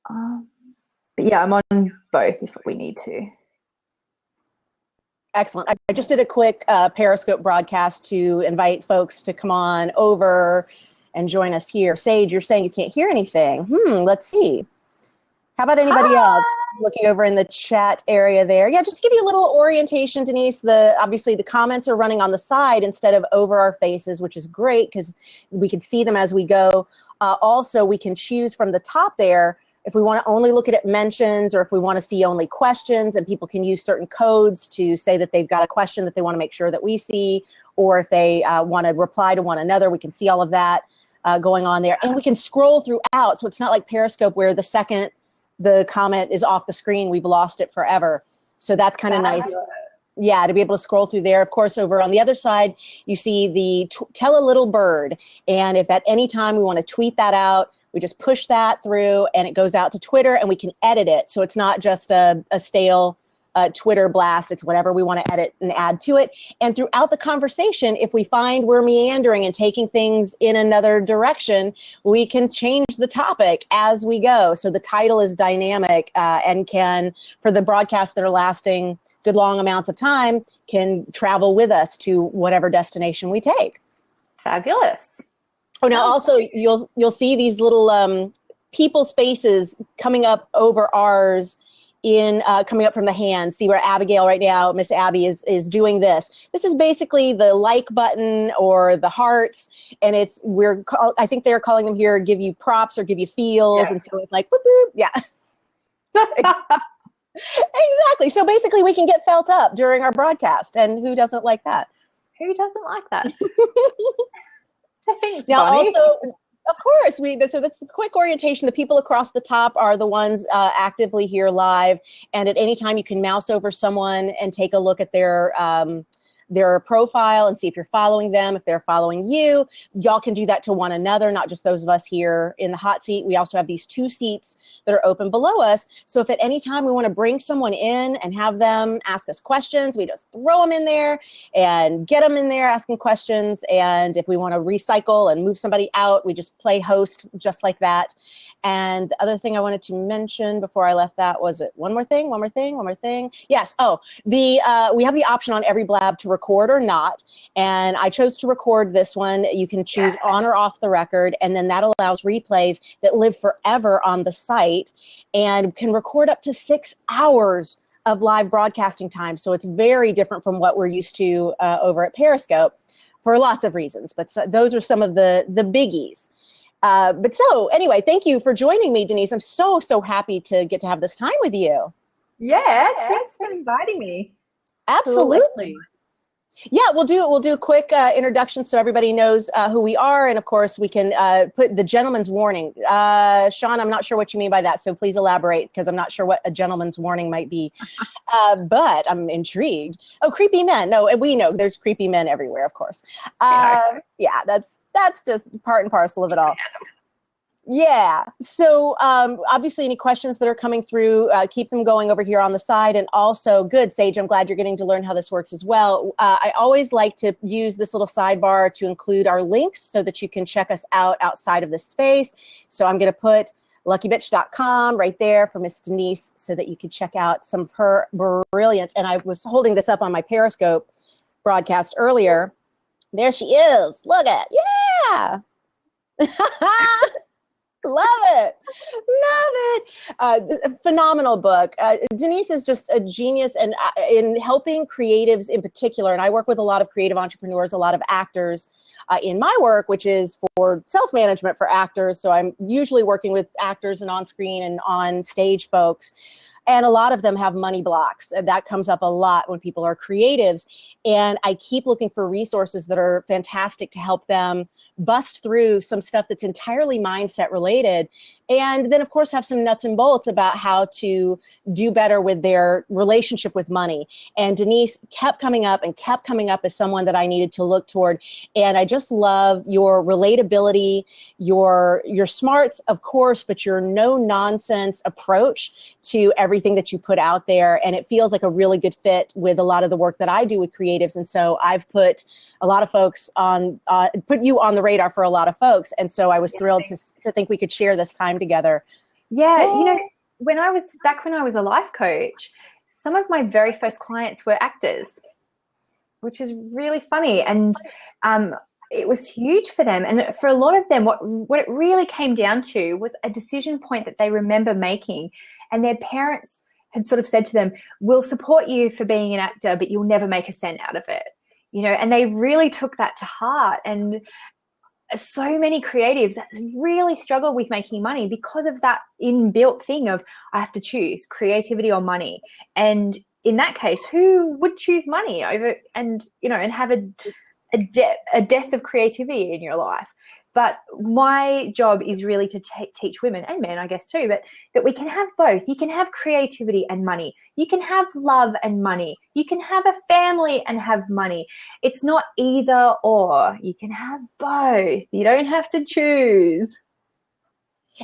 But yeah, I'm on both if we need to. Excellent. I just did a quick Periscope broadcast to invite folks to come on over and join us here. Sage, you're saying you can't hear anything. Let's see. How about anybody else looking over in the chat area there? Yeah, just to give you a little orientation, Denise, obviously the comments are running on the side instead of over our faces, which is great because we can see them as we go. Also, we can choose from the top there if we want to only look at mentions or if we want to see only questions, and people can use certain codes to say that they've got a question that they want to make sure that we see, or if they want to reply to one another, we can see all of that going on there. And we can scroll throughout, so it's not like Periscope where the second the comment is off the screen, we've lost it forever. So that's kind of nice. Yeah, to be able to scroll through there. Of course, over on the other side, you see the tell a little bird. And if at any time we want to tweet that out, we just push that through and it goes out to Twitter and we can edit it. So it's not just a stale Twitter blast. It's whatever we want to edit and add to it. And throughout the conversation, if we find we're meandering and taking things in another direction, we can change the topic as we go. So the title is dynamic and can, for the broadcasts that are lasting good long amounts of time, can travel with us to whatever destination we take. Fabulous. Oh, now also you'll see these little people's faces coming up over ours in coming up from the hand. See where Abigail right now, Miss Abby is doing this. This is basically the like button or the hearts, and I think they're calling them here give you props or give you feels, and so it's like whoop, whoop, yeah. Exactly. So basically we can get felt up during our broadcast, and who doesn't like that? Who doesn't like that? Thanks, now, Bonnie. also, of course, so that's the quick orientation. The people across the top are the ones actively here live, and at any time you can mouse over someone and take a look at their profile and see if you're following them, if they're following you. Y'all can do that to one another, not just those of us here in the hot seat. We also have these 2 seats that are open below us. So if at any time we want to bring someone in and have them ask us questions, we just throw them in there and get them in there asking questions. And if we want to recycle and move somebody out, we just play host just like that. And the other thing I wanted to mention before I left that was it. One more thing. Yes. Oh, we have the option on Every Blab to record or not. And I chose to record this one. You can choose on or off the record. And then that allows replays that live forever on the site and can record up to 6 hours of live broadcasting time. So it's very different from what we're used to over at Periscope for lots of reasons. But those are some of the biggies. But so anyway, thank you for joining me, Denise. I'm so happy to get to have this time with you. Yeah, thanks for inviting me. Absolutely. Yeah, we'll do a quick introduction so everybody knows who we are, and of course we can put the gentleman's warning. Sean, I'm not sure what you mean by that, so please elaborate because I'm not sure what a gentleman's warning might be. But I'm intrigued. Oh, creepy men. No, we know there's creepy men everywhere, of course. Yeah, that's just part and parcel of it all. Yeah. So obviously any questions that are coming through, keep them going over here on the side. And also, good, Sage, I'm glad you're getting to learn how this works as well. I always like to use this little sidebar to include our links so that you can check us out outside of this space. So I'm going to put luckybitch.com right there for Miss Denise so that you can check out some of her brilliance. And I was holding this up on my Periscope broadcast earlier. There she is. Look at it. Yeah. Love it. A phenomenal book. Denise is just a genius and in helping creatives in particular. And I work with a lot of creative entrepreneurs, a lot of actors in my work, which is for self-management for actors. So I'm usually working with actors and on-screen and on-stage folks. And a lot of them have money blocks. And that comes up a lot when people are creatives. And I keep looking for resources that are fantastic to help them bust through some stuff that's entirely mindset related. And then, of course, have some nuts and bolts about how to do better with their relationship with money. And Denise kept coming up as someone that I needed to look toward. And I just love your relatability, your smarts, of course, but your no-nonsense approach to everything that you put out there. And it feels like a really good fit with a lot of the work that I do with creatives. And so I've put a lot of folks on, put you on the radar for a lot of folks. And so I was thrilled to think we could share this time together Yeah, when I was a life coach, some of my very first clients were actors, which is really funny. And it was huge for them. And for a lot of them, what it really came down to was a decision point that they remember making. And their parents had sort of said to them, we'll support you for being an actor, but you'll never make a cent out of it. And they really took that to heart. And so many creatives really struggle with making money because of that inbuilt thing of, I have to choose creativity or money. And in that case, who would choose money over and have a death of creativity in your life? But my job is really to teach women and men, I guess too, but that we can have both. You can have creativity and money. You can have love and money. You can have a family and have money. It's not either or. You can have both. You don't have to choose.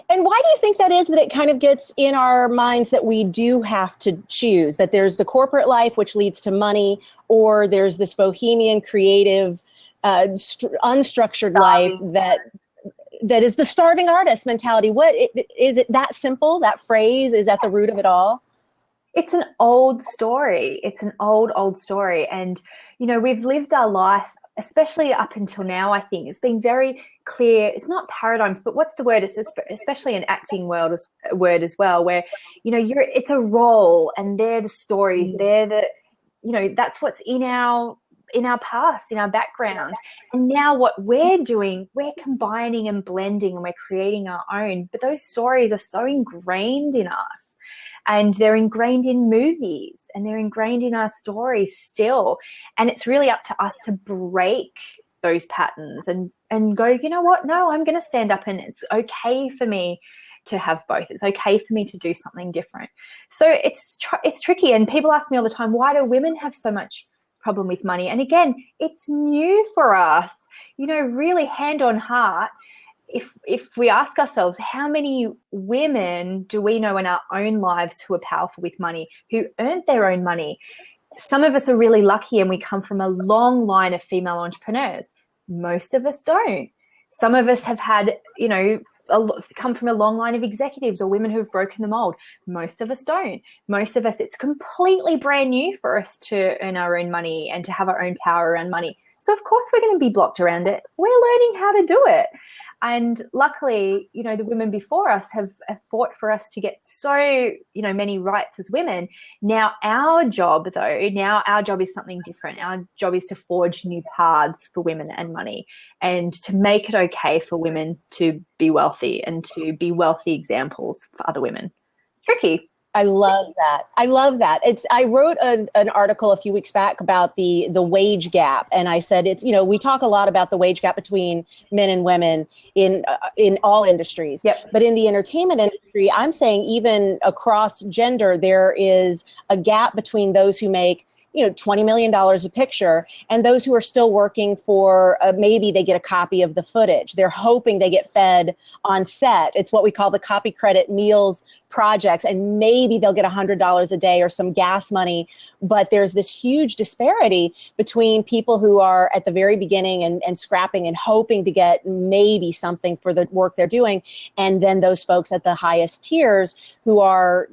And why do you think that is, that it kind of gets in our minds that we do have to choose, that there's the corporate life, which leads to money, or there's this bohemian, creative, unstructured life that is the starving artist mentality? What is it, that simple? That phrase is at the root of it all? It's an old story. It's an old story. And, we've lived our life, especially up until now, I think it's been very clear. It's not paradigms, but what's the word? It's especially an acting word as well, where, it's a role and they're the stories. They're the, that's what's in our past, in our background. And now what we're doing, we're combining and blending and we're creating our own. But those stories are so ingrained in us, and they're ingrained in movies, and they're ingrained in our stories still. And it's really up to us to break those patterns and go, you know what? No, I'm going to stand up, and it's okay for me to have both. It's okay for me to do something different. So it's tricky. And people ask me all the time, why do women have so much problem with money? And again, it's new for us. Really hand on heart, if we ask ourselves, how many women do we know in our own lives who are powerful with money, who earned their own money? Some of us are really lucky and we come from a long line of female entrepreneurs. Most of us don't. Some of us have had, come from a long line of executives or women who have broken the mold. Most of us don't. Most of us, it's completely brand new for us to earn our own money and to have our own power around money. So of course we're going to be blocked around it. We're learning how to do it. And luckily, the women before us have fought for us to get so, many rights as women. Now our job is something different. Our job is to forge new paths for women and money, and to make it okay for women to be wealthy and to be wealthy examples for other women. It's tricky. I love that. I wrote an article a few weeks back about the wage gap. And I said, we talk a lot about the wage gap between men and women in all industries. Yep. But in the entertainment industry, I'm saying even across gender, there is a gap between those who make $20 million a picture and those who are still working for maybe they get a copy of the footage. They're hoping they get fed on set. It's what we call the copy credit meals projects, and maybe they'll get $100 a day or some gas money. But there's this huge disparity between people who are at the very beginning and scrapping and hoping to get maybe something for the work they're doing, and then those folks at the highest tiers who are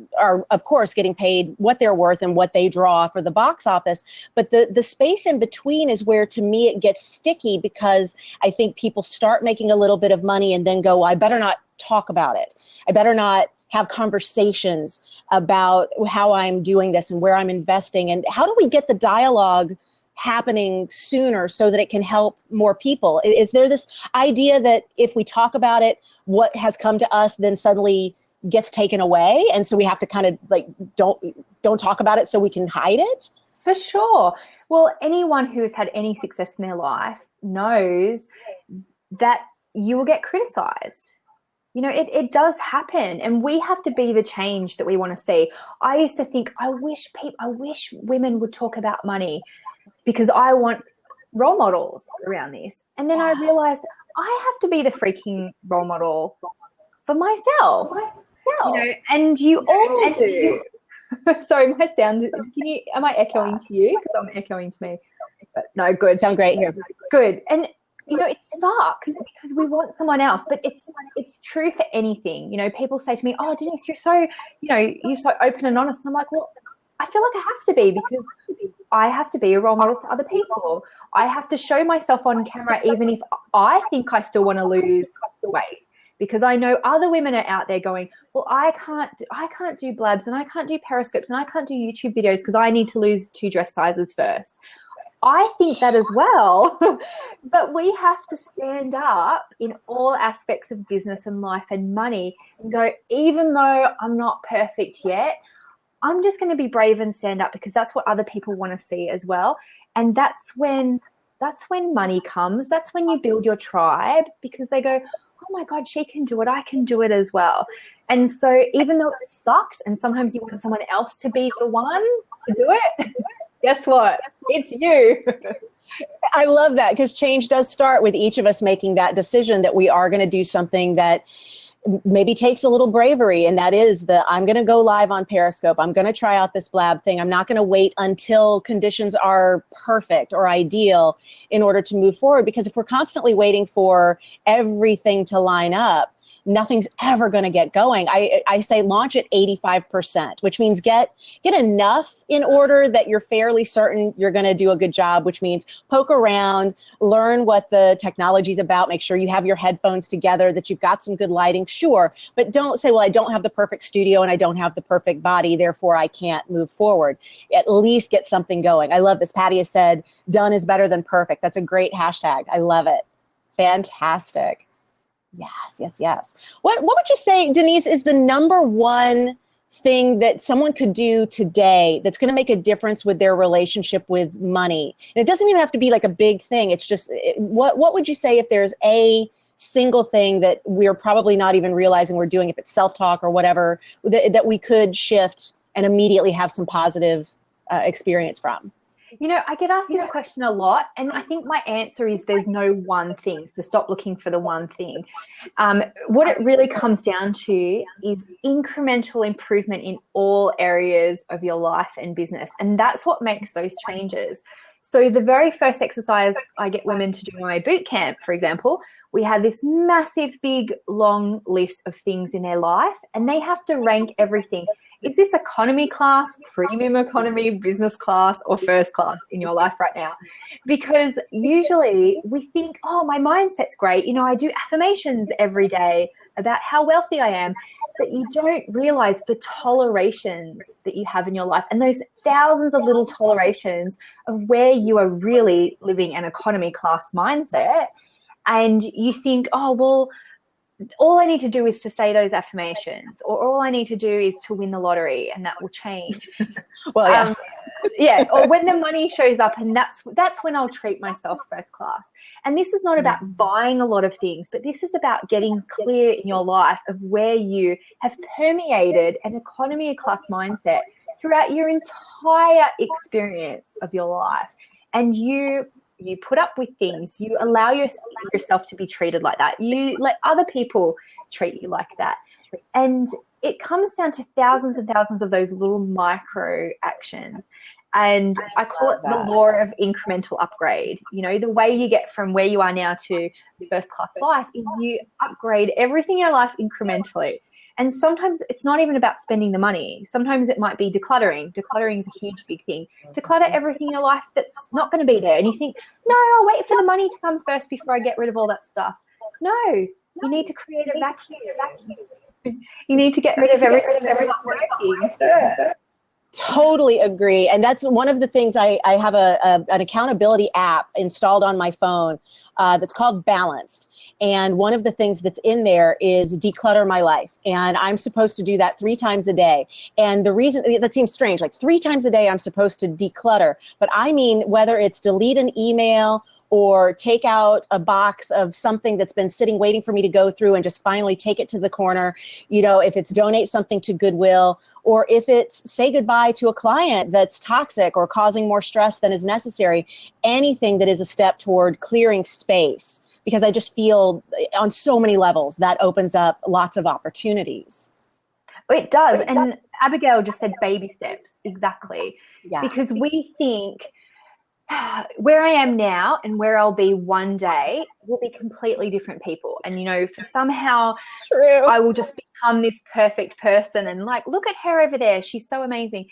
of course getting paid what they're worth and what they draw for the box office. But the space in between is where, to me, it gets sticky, because I think people start making a little bit of money and then go, well, I better not talk about it. I better not have conversations about how I'm doing this and where I'm investing. And how do we get the dialogue happening sooner so that it can help more people? Is there this idea that if we talk about it, what has come to us then suddenly gets taken away, and so we have to kind of like don't talk about it so we can hide it? For sure. Well, anyone who has had any success in their life knows that you will get criticized. It does happen, and we have to be the change that we want to see. I used to think, I wish women would talk about money because I want role models around this. And then I realized I have to be the freaking role model for myself. And you all do. Sorry, my sound, am I echoing to you? Because I'm echoing to me. But no, good. Sound great here. Good. And it sucks because we want someone else, but it's true for anything. People say to me, "Oh, Denise, you're so open and honest." And I'm like, well, I feel like I have to be because I have to be a role model for other people. I have to show myself on camera, even if I think I still want to lose weight, because I know other women are out there going, well, I can't do blabs and I can't do periscopes and I can't do YouTube videos because I need to lose 2 dress sizes first. I think that as well, but we have to stand up in all aspects of business and life and money and go, even though I'm not perfect yet, I'm just going to be brave and stand up because that's what other people want to see as well. And that's when money comes. That's when you build your tribe, because they go, oh my God, she can do it. I can do it as well. And so even though it sucks and sometimes you want someone else to be the one to do it, guess what? It's you. I love that, because change does start with each of us making that decision that we are going to do something that maybe takes a little bravery, and that is I'm going to go live on Periscope. I'm going to try out this blab thing. I'm not going to wait until conditions are perfect or ideal in order to move forward, because if we're constantly waiting for everything to line up, nothing's ever going to get going. I say launch at 85%, which means get enough in order that you're fairly certain you're going to do a good job, which means poke around, learn what the technology's about, make sure you have your headphones together, that you've got some good lighting, sure, but don't say, well, I don't have the perfect studio and I don't have the perfect body, therefore I can't move forward. At least get something going. I love this. Patty has said, done is better than perfect. That's a great hashtag. I love it. Fantastic. Yes. What would you say, Denise, is the number one thing that someone could do today that's going to make a difference with their relationship with money? And it doesn't even have to be like a big thing. It's just, what would you say if there's a single thing that we're probably not even realizing we're doing, if it's self-talk or whatever, that we could shift and immediately have some positive experience from? I get asked this question a lot, and I think my answer is there's no one thing, so stop looking for the one thing. What it really comes down to is incremental improvement in all areas of your life and business, and that's what makes those changes. So the very first exercise I get women to do in my boot camp, for example, we have this massive, big, long list of things in their life, and they have to rank everything. Is this economy class, premium economy, business class, or first class in your life right now? Because usually we think, oh, my mindset's great. I do affirmations every day about how wealthy I am. But you don't realize the tolerations that you have in your life and those thousands of little tolerations of where you are really living an economy class mindset. And you think, oh, well, all I need to do is to say those affirmations, or all I need to do is to win the lottery and that will change. Well, or when the money shows up, and that's when I'll treat myself first class. And this is not about buying a lot of things, but this is about getting clear in your life of where you have permeated an economy class mindset throughout your entire experience of your life. And you put up with things, you allow yourself to be treated like that, you let other people treat you like that. And it comes down to thousands and thousands of those little micro actions. And I call it the law of incremental upgrade. The way you get from where you are now to first class life is you upgrade everything in your life incrementally. And sometimes it's not even about spending the money. Sometimes it might be decluttering. Decluttering is a huge, big thing. Declutter everything in your life that's not going to be there. And you think, no, I'll wait for the money to come first before I get rid of all that stuff. No, you need to create a vacuum. You need to get rid of everything that's not working first. Totally agree. And that's one of the things. I have an accountability app installed on my phone that's called Balanced. And one of the things that's in there is declutter my life. And I'm supposed to do that 3 times a day. And the reason, that seems strange, like 3 times a day I'm supposed to declutter. But I mean, whether it's delete an email or take out a box of something that's been sitting waiting for me to go through and just finally take it to the corner, if it's donate something to Goodwill, or if it's say goodbye to a client that's toxic or causing more stress than is necessary, anything that is a step toward clearing space, because I just feel on so many levels that opens up lots of opportunities. It does. And Abigail just said baby steps. Exactly. Yeah. Because we think where I am now and where I'll be one day will be completely different people. And, you know, for somehow True. I will just become this perfect person and like, look at her over there. She's so amazing.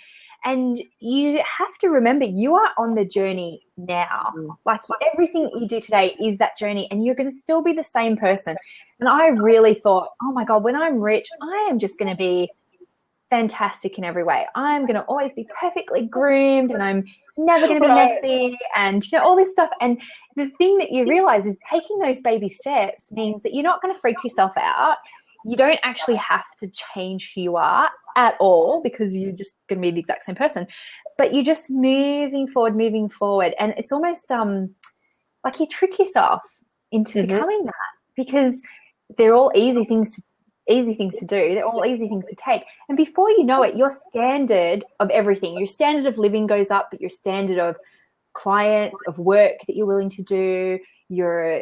And you have to remember you are on the journey now. Like everything you do today is that journey and you're going to still be the same person. And I really thought, oh my God, when I'm rich, I am just going to be fantastic in every way. I'm going to always be perfectly groomed and I'm never going to be messy and, you know, all this stuff. And the thing that you realize is taking those baby steps means that you're not going to freak yourself out. You don't actually have to change who you are at all because you're just going to be the exact same person. But you're just moving forward. And it's almost like you trick yourself into becoming that because they're all easy things to do. They're all easy things to take. And before you know it, your standard of everything, your standard of living goes up, but your standard of clients, of work that you're willing to do, your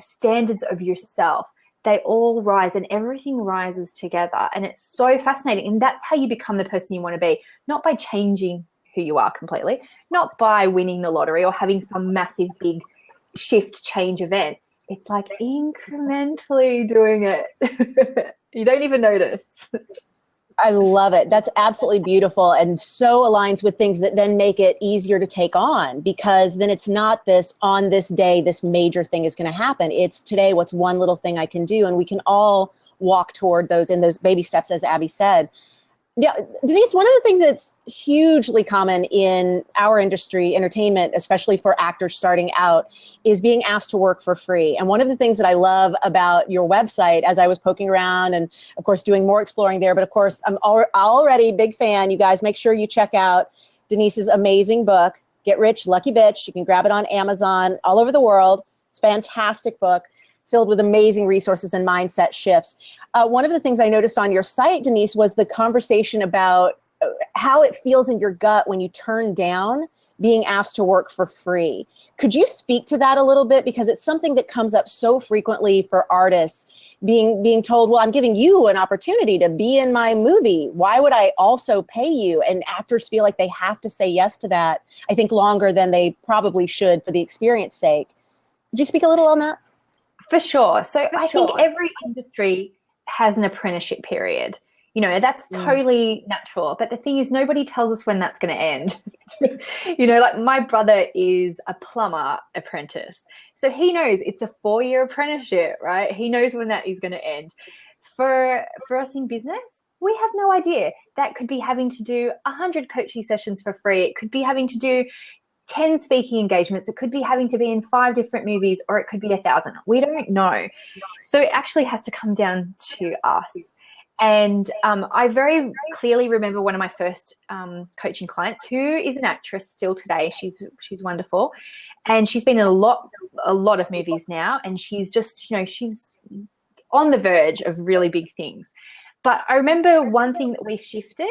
standards of yourself, they all rise and everything rises together. And it's so fascinating. And that's how you become the person you want to be, not by changing who you are completely, not by winning the lottery or having some massive big shift change event. It's like incrementally doing it. You don't even notice. I love it. That's absolutely beautiful and so aligns with things that then make it easier to take on because then it's not this on this day, this major thing is going to happen. It's today, what's one little thing I can do? And we can all walk toward those in those baby steps, as Abby said. Yeah, Denise, one of the things that's hugely common in our industry, entertainment, especially for actors starting out, is being asked to work for free. And one of the things that I love about your website, as I was poking around and, of course, doing more exploring there, but of course, I'm already a big fan. You guys make sure you check out Denise's amazing book, Get Rich, Lucky Bitch. You can grab it on Amazon all over the world. It's a fantastic book filled with amazing resources and mindset shifts. One of the things I noticed on your site, Denise, was the conversation about how it feels in your gut when you turn down being asked to work for free. Could you speak to that a little bit? Because it's something that comes up so frequently for artists being told, well, I'm giving you an opportunity to be in my movie. Why would I also pay you? And actors feel like they have to say yes to that, I think, longer than they probably should for the experience sake. Could you speak a little on that? For sure. So I think every industry has an apprenticeship period. You know, that's totally natural. But the thing is, nobody tells us when that's going to end. You know, like my brother is a plumber apprentice. So he knows it's a 4-year apprenticeship, right? He knows when that is going to end. For us in business, we have no idea. That could be having to do 100 coaching sessions for free. It could be having to do 10 speaking engagements. It could be having to be in 5 different movies, or it could be 1,000. We don't know. So it actually has to come down to us. And I very clearly remember one of my first coaching clients, who is an actress still today. She's wonderful. And she's been in a lot of movies now. And she's just, you know, she's on the verge of really big things. But I remember one thing that we shifted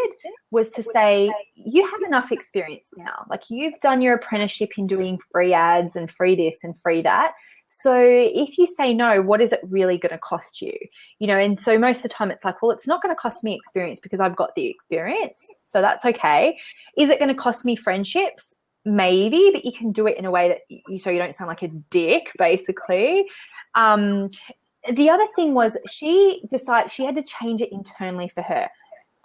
was to say, you have enough experience now. Like, you've done your apprenticeship in doing free ads and free this and free that. So if you say no, what is it really going to cost you? You know, and so most of the time it's like, well, it's not going to cost me experience because I've got the experience. So that's okay. Is it going to cost me friendships? Maybe, but you can do it in a way that so you don't sound like a dick, basically. The other thing was she decided she had to change it internally for her.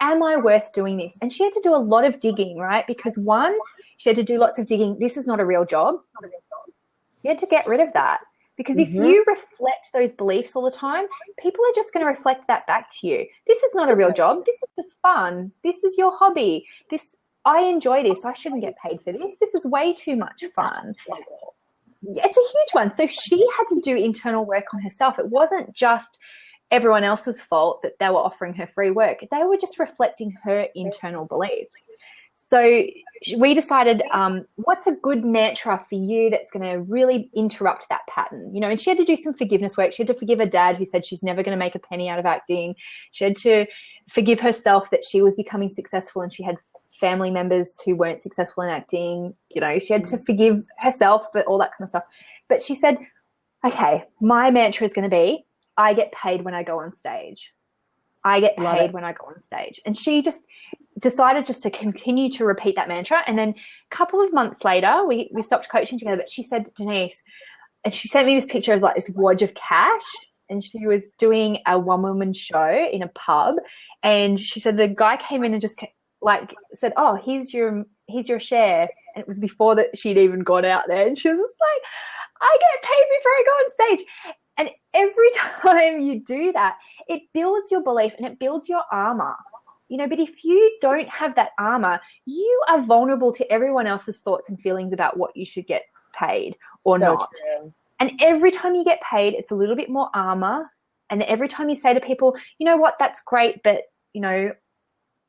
Am I worth doing this? And she had to do a lot of digging, right? Because one, she had to do lots of digging. This is not a real job. You had to get rid of that. Because if you reflect those beliefs all the time, people are just going to reflect that back to you. This is not a real job. This is just fun. This is your hobby. I enjoy this. I shouldn't get paid for this. This is way too much fun. It's a huge one. So she had to do internal work on herself. It wasn't just everyone else's fault that they were offering her free work. They were just reflecting her internal beliefs. So we decided what's a good mantra for you that's going to really interrupt that pattern, you know, and she had to do some forgiveness work. She had to forgive her dad, who said she's never going to make a penny out of acting. She had to forgive herself that she was becoming successful and she had family members who weren't successful in acting. You know, she had to forgive herself for all that kind of stuff. But she said, okay, my mantra is going to be, I get paid when I go on stage. I get paid when I go on stage. And she just decided just to continue to repeat that mantra. And then a couple of months later, we stopped coaching together, but she said, Denise, and she sent me this picture of like this wad of cash, and she was doing a one-woman show in a pub, and she said the guy came in and just like said, oh, here's your share. And it was before that she'd even gone out there, and she was just like, I get paid before I go on stage. And every time you do that, it builds your belief and it builds your armor. You know, but if you don't have that armor, you are vulnerable to everyone else's thoughts and feelings about what you should get paid or So not. true. And every time you get paid, it's a little bit more armor. And every time you say to people, you know what, that's great, but, you know,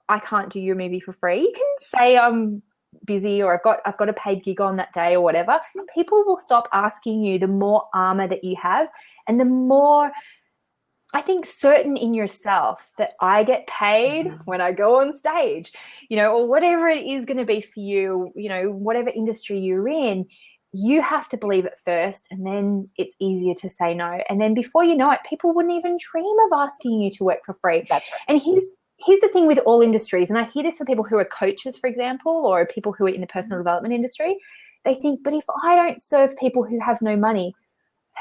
I can't do your movie for free. You can say I'm busy or I've got a paid gig on that day or whatever. People will stop asking you the more armor that you have, and the more, I think, certain in yourself that I get paid when I go on stage, you know, or whatever it is going to be for you, you know, whatever industry you're in, you have to believe it first, and then it's easier to say no. And then before you know it, people wouldn't even dream of asking you to work for free. That's right. And here's the thing with all industries, and I hear this from people who are coaches, for example, or people who are in the personal development industry. They think, but if I don't serve people who have no money,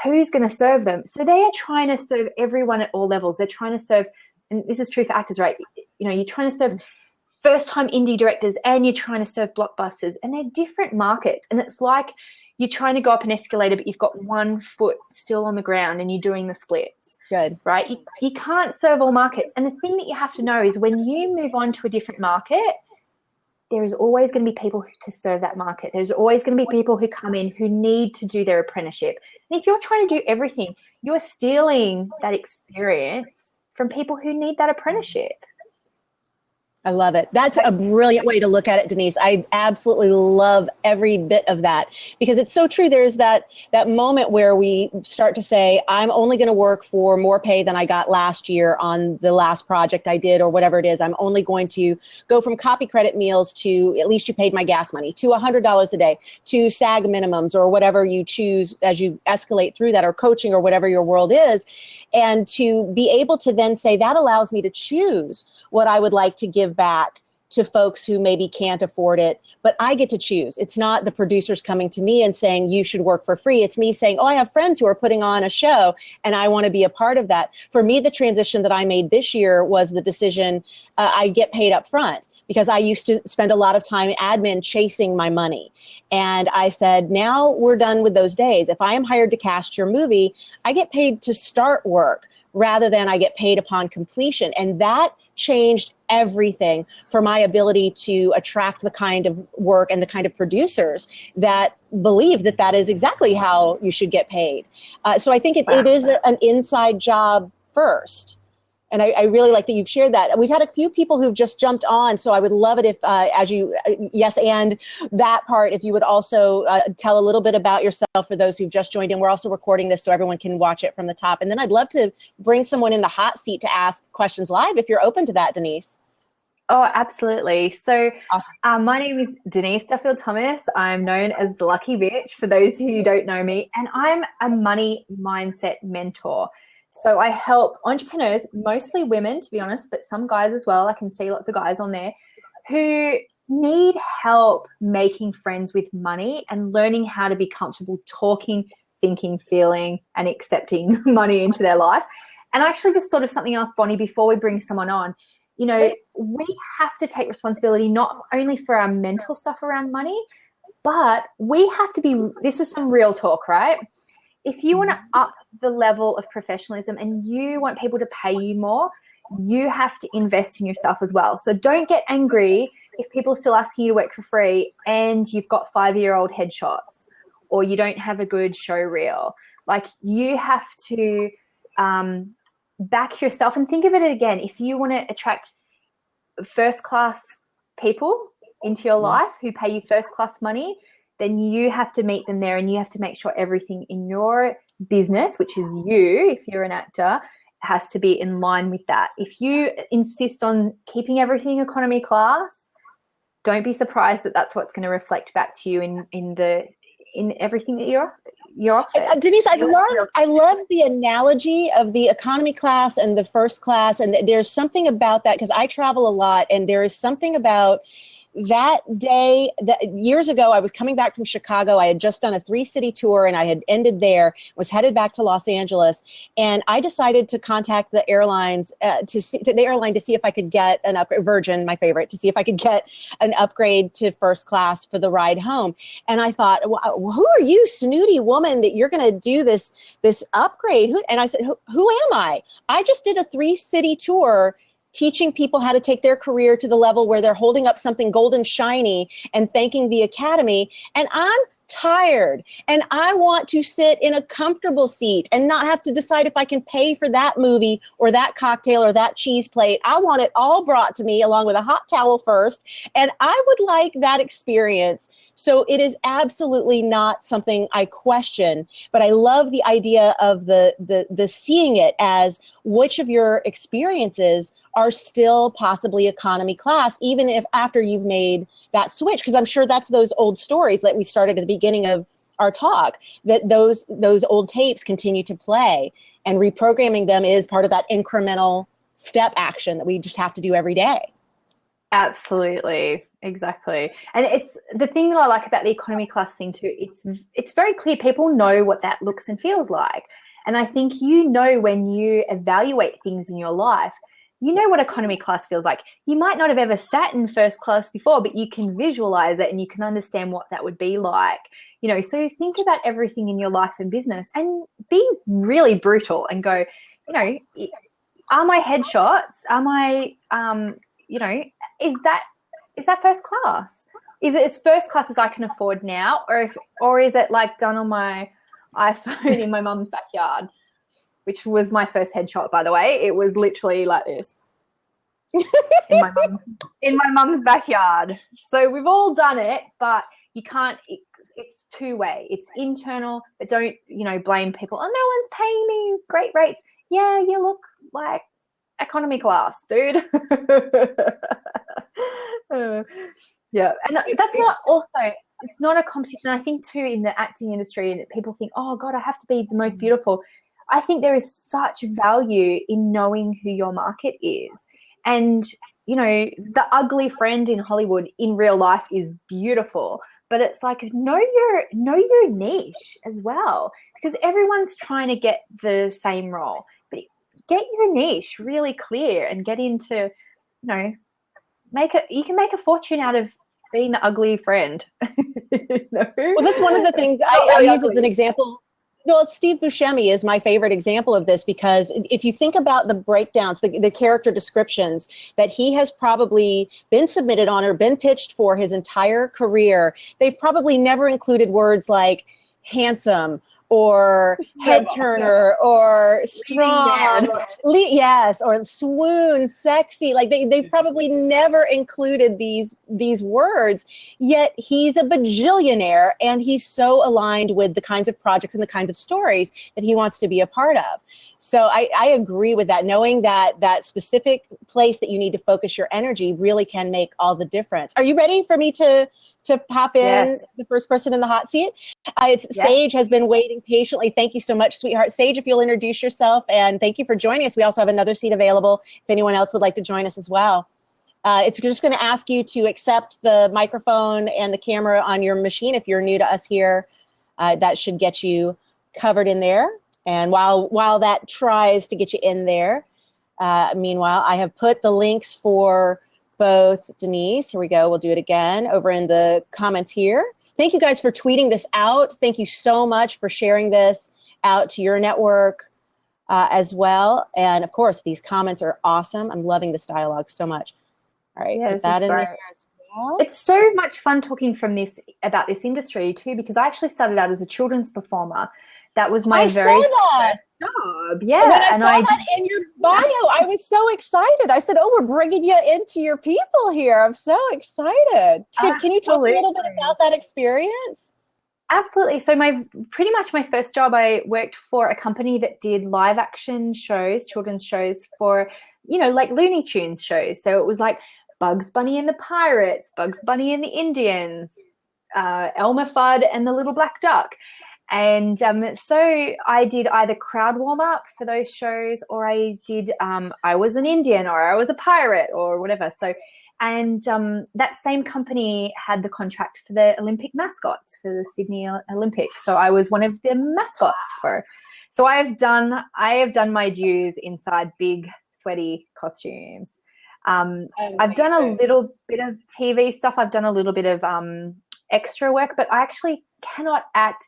who's going to serve them? So they are trying to serve everyone at all levels. They're trying to serve, and this is true for actors, right? You know, you're trying to serve first-time indie directors and you're trying to serve blockbusters, and they're different markets. And it's like you're trying to go up an escalator, but you've got one foot still on the ground and you're doing the splits. Good. Right? You can't serve all markets. And the thing that you have to know is when you move on to a different market, there is always going to be people to serve that market. There's always going to be people who come in who need to do their apprenticeship. And if you're trying to do everything, you're stealing that experience from people who need that apprenticeship. I love it. That's a brilliant way to look at it, Denise. I absolutely love every bit of that, because it's so true. There's that moment where we start to say, I'm only going to work for more pay than I got last year on the last project I did or whatever it is. I'm only going to go from copy credit meals to at least you paid my gas money, to $100 a day, to SAG minimums or whatever you choose as you escalate through that, or coaching or whatever your world is. And to be able to then say that allows me to choose what I would like to give back to folks who maybe can't afford it, but I get to choose. It's not the producers coming to me and saying, you should work for free. It's me saying, oh, I have friends who are putting on a show and I want to be a part of that. For me, the transition that I made this year was the decision I get paid up front, because I used to spend a lot of time admin chasing my money. And I said, now we're done with those days. If I am hired to cast your movie, I get paid to start work rather than I get paid upon completion. And that changed everything for my ability to attract the kind of work and the kind of producers that believe that that is exactly how you should get paid. So I think it is an inside job first. And I really like that you've shared that. We've had a few people who've just jumped on, so I would love it if, as you, yes, and that part, if you would also tell a little bit about yourself for those who've just joined in. We're also recording this so everyone can watch it from the top. And then I'd love to bring someone in the hot seat to ask questions live, if you're open to that, Denise. Oh, absolutely. So Awesome. my name is Denise Duffield-Thomas. I'm known as the Lucky Bitch for those who don't know me, and I'm a money mindset mentor. So I help entrepreneurs, mostly women, to be honest, but some guys as well. I can see lots of guys on there who need help making friends with money and learning how to be comfortable talking, thinking, feeling, and accepting money into their life. And I actually just thought of something else, Bonnie, before we bring someone on. You know, we have to take responsibility not only for our mental stuff around money, but we have to be, this is some real talk, right? If you want to up the level of professionalism and you want people to pay you more, you have to invest in yourself as well. So don't get angry if people are still asking you to work for free and you've got 5-year-old headshots or you don't have a good show reel. Like, you have to back yourself and think of it again. If you want to attract first-class people into your life who pay you first-class money, then you have to meet them there, and you have to make sure everything in your business, which is you, if you're an actor, has to be in line with that. If you insist on keeping everything economy class, don't be surprised that that's what's going to reflect back to you in everything that you're off it. Denise, I love the analogy of the economy class and the first class. And there's something about that, because I travel a lot, and there is something about that day that years ago, I was coming back from Chicago. I had just done a 3-city tour, and I had ended there, was headed back to Los Angeles. And I decided to contact the airlines, to the airline, to see if I could get an upgrade, Virgin, my favorite, to see if I could get an upgrade to first class for the ride home. And I thought, well, who are you, snooty woman, that you're going to do this upgrade? And I said, who am I? I just did a 3-city tour, teaching people how to take their career to the level where they're holding up something golden shiny and thanking the Academy. And I'm tired, and I want to sit in a comfortable seat and not have to decide if I can pay for that movie or that cocktail or that cheese plate. I want it all brought to me along with a hot towel first. And I would like that experience. So it is absolutely not something I question, but I love the idea of the seeing it as which of your experiences are still possibly economy class, even if after you've made that switch. Because I'm sure that's those old stories that we started at the beginning of our talk, that those old tapes continue to play, and reprogramming them is part of that incremental step action that we just have to do every day. Absolutely. Exactly. And it's the thing that I like about the economy class thing too. It's very clear. People know what that looks and feels like. And I think, when you evaluate things in your life, you know what economy class feels like. You might not have ever sat in first class before, but you can visualize it and you can understand what that would be like. So think about everything in your life and business and be really brutal and go, are my headshots, am I, is that first class? Is it as first class as I can afford now? Or is it like done on my iPhone in my mum's backyard? Which was my first headshot, by the way. It was literally like this in my mum's backyard. So we've all done it, but you can't. It's two-way. It's internal, but don't blame people. Oh, no one's paying me great rates. Yeah, you look like economy class, dude. Yeah, and that's not also. It's not a competition. I think too in the acting industry, and people think, oh God, I have to be the most beautiful. I think there is such value in knowing who your market is. And, the ugly friend in Hollywood in real life is beautiful, but it's like, know your niche as well, because everyone's trying to get the same role, but get your niche really clear and get into, you can make a fortune out of being the ugly friend. Well, that's one of the things I use as an example. Well, Steve Buscemi is my favorite example of this, because if you think about the breakdowns, the character descriptions that he has probably been submitted on or been pitched for his entire career, they've probably never included words like handsome or head turner or strong, yes, or swoon, sexy. Like they've probably never included these words, yet he's a bajillionaire, and he's so aligned with the kinds of projects and the kinds of stories that he wants to be a part of. So I agree with that. Knowing that specific place that you need to focus your energy really can make all the difference. Are you ready for me to pop in? Yes. The first person in the hot seat? Yes. Sage has been waiting patiently. Thank you so much, sweetheart. Sage, if you'll introduce yourself, and thank you for joining us. We also have another seat available if anyone else would like to join us as well. It's just going to ask you to accept the microphone and the camera on your machine if you're new to us here. That should get you covered in there. And while that tries to get you in there, meanwhile, I have put the links for both Denise, here we go, we'll do it again, over in the comments here. Thank you guys for tweeting this out. Thank you so much for sharing this out to your network as well. And of course, these comments are awesome. I'm loving this dialogue so much. All right, put that in there as well. It's so much fun talking about this industry too, because I actually started out as a children's performer. That was my very first job. Yeah. And when I saw that in your bio, I was so excited. I said, oh, we're bringing you into your people here. I'm so excited. Can you talk a little bit about that experience? Absolutely. So pretty much my first job, I worked for a company that did live action shows, children's shows for, like Looney Tunes shows. So it was like Bugs Bunny and the Pirates, Bugs Bunny and the Indians, Elmer Fudd and the Little Black Duck. And so I did either crowd warm up for those shows, or I did, I was an Indian, or I was a pirate, or whatever. So, and that same company had the contract for the Olympic mascots for the Sydney Olympics. So I was one of the mascots for. So I have done my dues inside big sweaty costumes. I've done a little bit of TV stuff. I've done a little bit of extra work, but I actually cannot act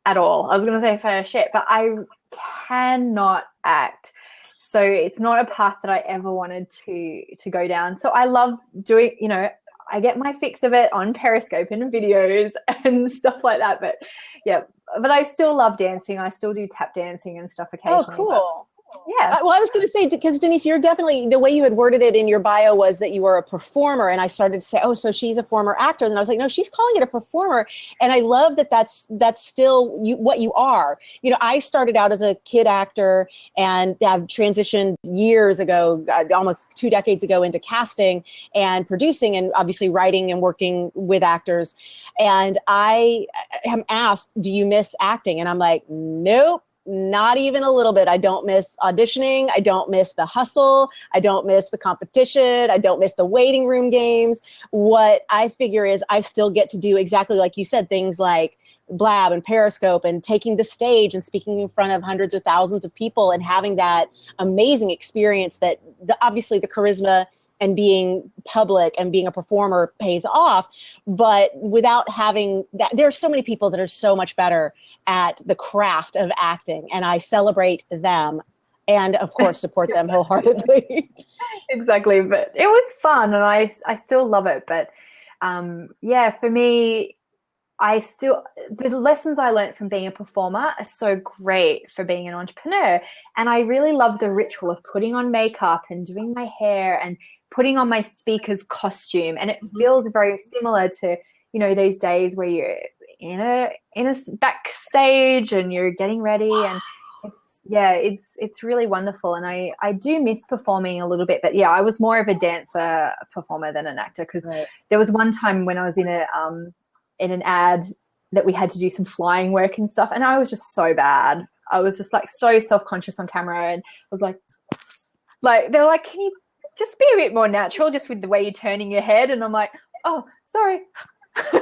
at all. I was going to say fair shit, but I cannot act. So it's not a path that I ever wanted to go down. So I love doing, I get my fix of it on Periscope and videos and stuff like that. But yeah, but I still love dancing. I still do tap dancing and stuff occasionally. Oh, cool. Yeah. Well, I was going to say, because Denise, you're definitely, the way you had worded it in your bio was that you were a performer. And I started to say, oh, so she's a former actor. And then I was like, no, she's calling it a performer. And I love that that's still what you are. I started out as a kid actor and I've transitioned years ago, almost 2 decades ago, into casting and producing and obviously writing and working with actors. And I am asked, do you miss acting? And I'm like, nope. Not even a little bit. I don't miss auditioning. I don't miss the hustle. I don't miss the competition. I don't miss the waiting room games. What I figure is I still get to do exactly like you said, things like Blab and Periscope and taking the stage and speaking in front of hundreds or thousands of people and having that amazing experience that obviously the charisma and being public and being a performer pays off. But without having that, there are so many people that are so much better at the craft of acting, and I celebrate them and of course support them wholeheartedly. Exactly. But it was fun and I still love it. But yeah, for me, the lessons I learned from being a performer are so great for being an entrepreneur. And I really love the ritual of putting on makeup and doing my hair and putting on my speaker's costume. And it feels very similar to, those days where you're in a backstage and you're getting ready, and it's really wonderful. And I do miss performing a little bit, but yeah, I was more of a dancer performer than an actor, because there was one time when I was in an ad that we had to do some flying work and stuff, and I was just so bad. I was just like so self-conscious on camera, and I was like they're like, can you just be a bit more natural just with the way you're turning your head? And I'm like, oh, sorry. So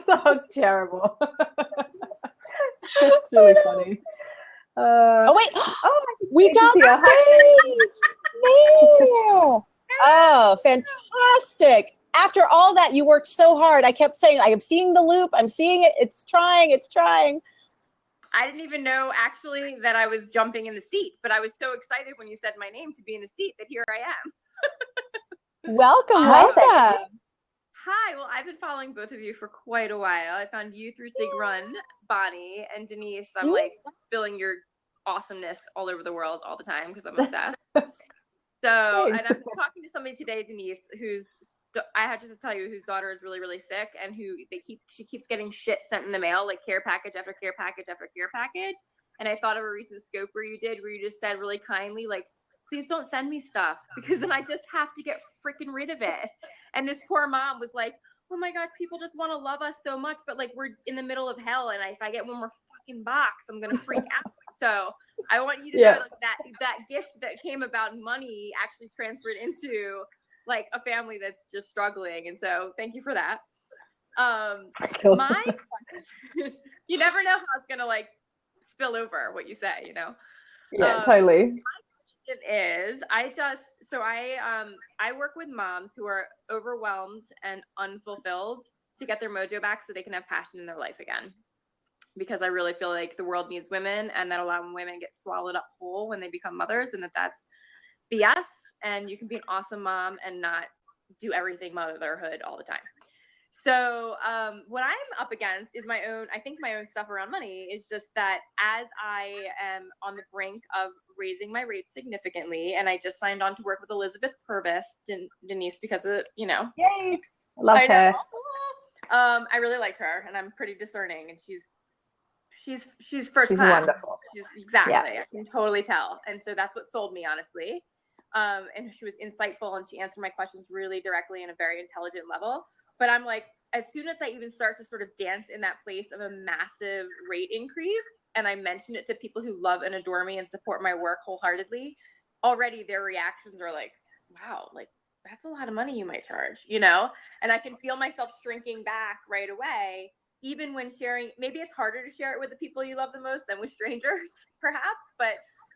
that was terrible. It's really funny. We got the Oh, fantastic. After all that, you worked so hard. I kept saying, I am seeing the loop. I'm seeing it. It's trying. I didn't even know actually that I was jumping in the seat, but I was so excited when you said my name to be in the seat that here I am. Welcome. Hi. Well, I've been following both of you for quite a while. I found you through Sig Run, Bonnie, and Denise. I'm like spilling your awesomeness all over the world all the time because I'm obsessed. So, and I'm talking to somebody today, Denise, I have to just tell you, whose daughter is really, really sick, and she keeps getting shit sent in the mail, like care package after care package after care package. And I thought of a recent scope where you just said really kindly, like, please don't send me stuff, because then I just have to get freaking rid of it. And this poor mom was like, oh my gosh, people just want to love us so much, but like we're in the middle of hell, and if I get one more fucking box, I'm gonna freak out. So I want you to know that gift that came about in money actually transferred into like a family that's just struggling. And so thank you for that. My question, you never know how it's gonna like spill over what you say, Yeah, totally. My question is, I work with moms who are overwhelmed and unfulfilled to get their mojo back so they can have passion in their life again. Because I really feel like the world needs women, and that a lot of women get swallowed up whole when they become mothers, and that's BS. And you can be an awesome mom and not do everything motherhood all the time. So what I'm up against is my own stuff around money is just that as I am on the brink of raising my rates significantly, and I just signed on to work with Elizabeth Purvis, Denise, because of, Yay! Love her. I really liked her, and I'm pretty discerning, and she's first class. Wonderful. She's exactly. Yeah. I can totally tell. And so that's what sold me, honestly. And she was insightful, and she answered my questions really directly in a very intelligent level. But I'm like, as soon as I even start to sort of dance in that place of a massive rate increase, and I mention it to people who love and adore me and support my work wholeheartedly, already their reactions are like, wow, like that's a lot of money you might charge, you know? And I can feel myself shrinking back right away, even when sharing. Maybe it's harder to share it with the people you love the most than with strangers, perhaps, but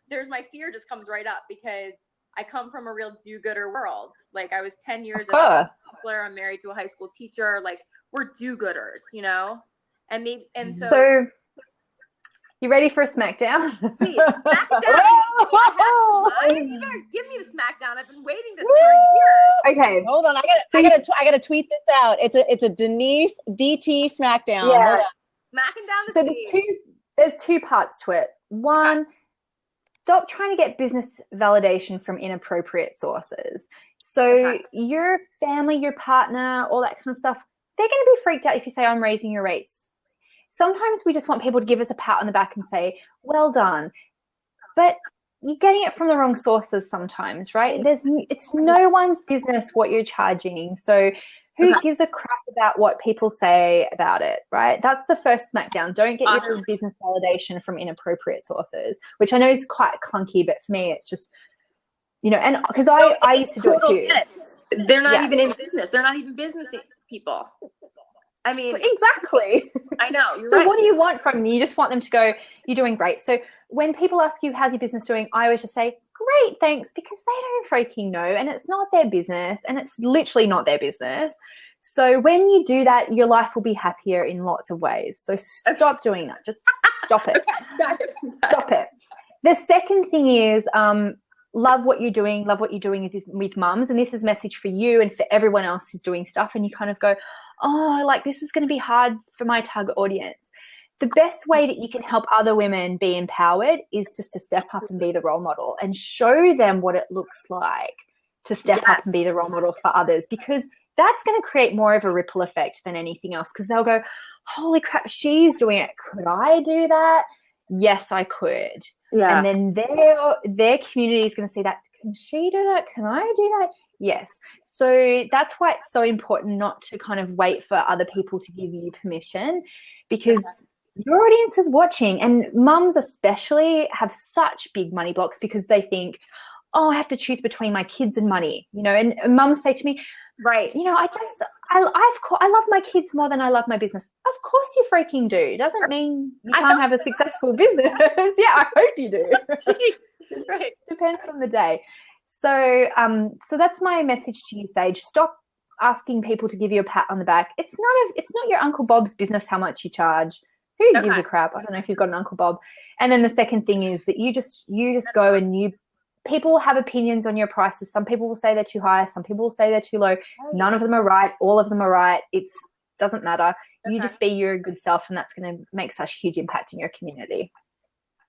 there's my fear just comes right up because I come from a real do-gooder world. Like I was 10 years as a counselor. I'm married to a high school teacher. Like we're do-gooders, you know? And maybe, and so you ready for a smackdown? Please, smackdown. You better give me the smackdown. I've been waiting this for years. Okay, hold on. I gotta tweet this out. It's a Denise DT smackdown. Yeah. Smacking down the So there's two parts to it. One, stop trying to get business validation from inappropriate sources. So your family, your partner, all that kind of stuff, they're going to be freaked out if you say, I'm raising your rates. Sometimes we just want people to give us a pat on the back and say, well done. But you're getting it from the wrong sources sometimes, right? It's no one's business what you're charging. So who gives a crap about what people say about it, right? That's the first smackdown. Don't get your business validation from inappropriate sources, which I know is quite clunky, but for me, it's just, you know, and because I used to do it too. They're not even in business. They're not even business people. I mean, exactly. I know. You're so right. What do you want from them? You just want them to go, you're doing great. So when people ask you, how's your business doing? I always just say, great, thanks, because they don't freaking know, and it's not their business, and it's literally not their business. So when you do that, your life will be happier in lots of ways. So stop doing that. Just stop it. Stop it. The second thing is love what you're doing with mums. And this is a message for you and for everyone else who's doing stuff. And you kind of go, oh, like this is going to be hard for my target audience. The best way that you can help other women be empowered is just to step up and be the role model and show them what it looks like to step up and be the role model for others, because that's going to create more of a ripple effect than anything else, because they'll go, holy crap, she's doing it. Could I do that? Yes, I could. Yeah. And then their community is going to see that. Can she do that? Can I do that? Yes. So that's why it's so important not to kind of wait for other people to give you permission, because your audience is watching, and mums especially have such big money blocks because they think, oh, I have to choose between my kids and money, you know, and mums say to me, right, you know, I love my kids more than I love my business. Of course you freaking do. Doesn't mean you can't have a successful business. Yeah, I hope you do. Right. Depends on the day. So that's my message to you, Sage. Stop asking people to give you a pat on the back. It's not your Uncle Bob's business how much you charge. Who gives a crap? I don't know if you've got an Uncle Bob. And then the second thing is that you just go and people have opinions on your prices. Some people will say they're too high. Some people will say they're too low. None of them are right. All of them are right. It doesn't matter. You just be your good self, and that's going to make such a huge impact in your community.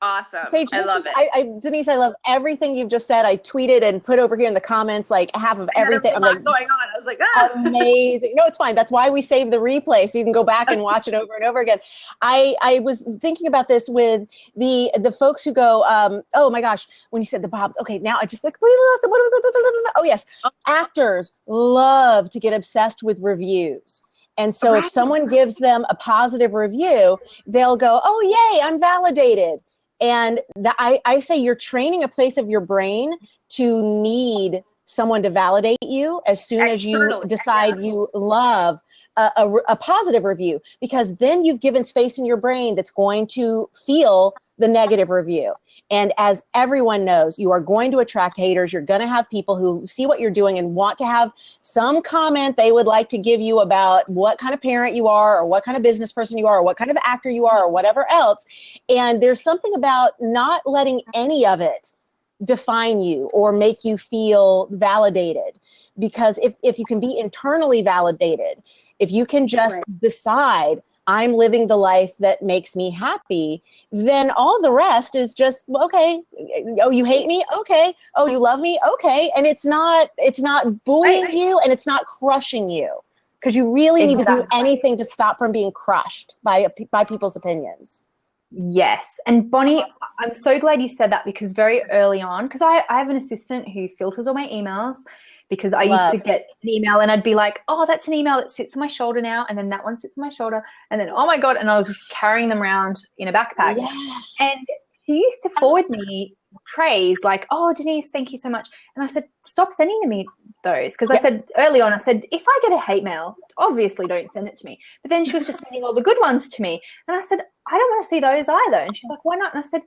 Awesome. Sage, I love it. Denise, I love everything you've just said. I tweeted and put over here in the comments like half of everything. I'm like, going on. I was like, amazing. No, it's fine. That's why we save the replay, so you can go back and watch it over and over again. I was thinking about this with the folks who go, oh my gosh, when you said the Bobs. Okay, now I just completely lost it. What was it? Oh yes, actors love to get obsessed with reviews. And so if someone gives them a positive review, they'll go, oh yay, I'm validated. And I say you're training a place of your brain to need someone to validate you as soon as you decide you love a positive review, because then you've given space in your brain that's going to feel the negative review. And as everyone knows, you are going to attract haters. You're going to have people who see what you're doing and want to have some comment they would like to give you about what kind of parent you are, or what kind of business person you are, or what kind of actor you are, or whatever else. And there's something about not letting any of it define you or make you feel validated. Because if you can be internally validated, if you can just decide, I'm living the life that makes me happy, then all the rest is just, okay, oh, you hate me? Okay. Oh, you love me? Okay. And it's not bullying you, and it's not crushing you, because you really need to do anything to stop from being crushed by people's opinions. Yes. And Bonnie, I'm so glad you said that, because very early on, because I have an assistant who filters all my emails. because I used to get an email and I'd be like, oh, that's an email that sits on my shoulder now. And then that one sits on my shoulder. And then, oh my God. And I was just carrying them around in a backpack. Yes. And she used to forward me praise like, oh, Denise, thank you so much. And I said, stop sending me those. Because I said early on, I said, if I get a hate mail, obviously don't send it to me. But then she was just sending all the good ones to me. And I said, I don't want to see those either. And she's like, why not? And I said,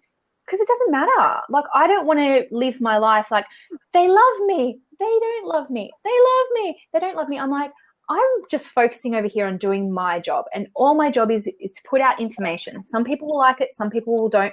because it doesn't matter. Like, I don't want to live my life like, they love me. They don't love me. They love me. They don't love me. I'm like, I'm just focusing over here on doing my job. And all my job is to put out information. Some people will like it. Some people will don't.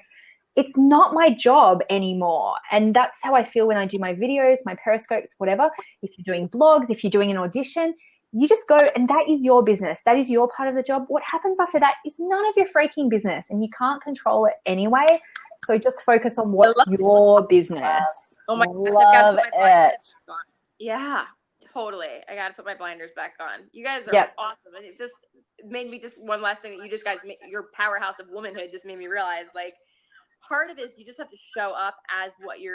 It's not my job anymore. And that's how I feel when I do my videos, my periscopes, whatever. If you're doing blogs, if you're doing an audition, you just go, and that is your business. That is your part of the job. What happens after that is none of your freaking business, and you can't control it anyway. So just focus on what's your business. Oh my gosh, Love I've got to put my blinders it. back on. Yeah, totally. I got to put my blinders back on. You guys are awesome. And it just made me just one last thing that you just guys, your powerhouse of womanhood just made me realize, like, part of this, you just have to show up as what you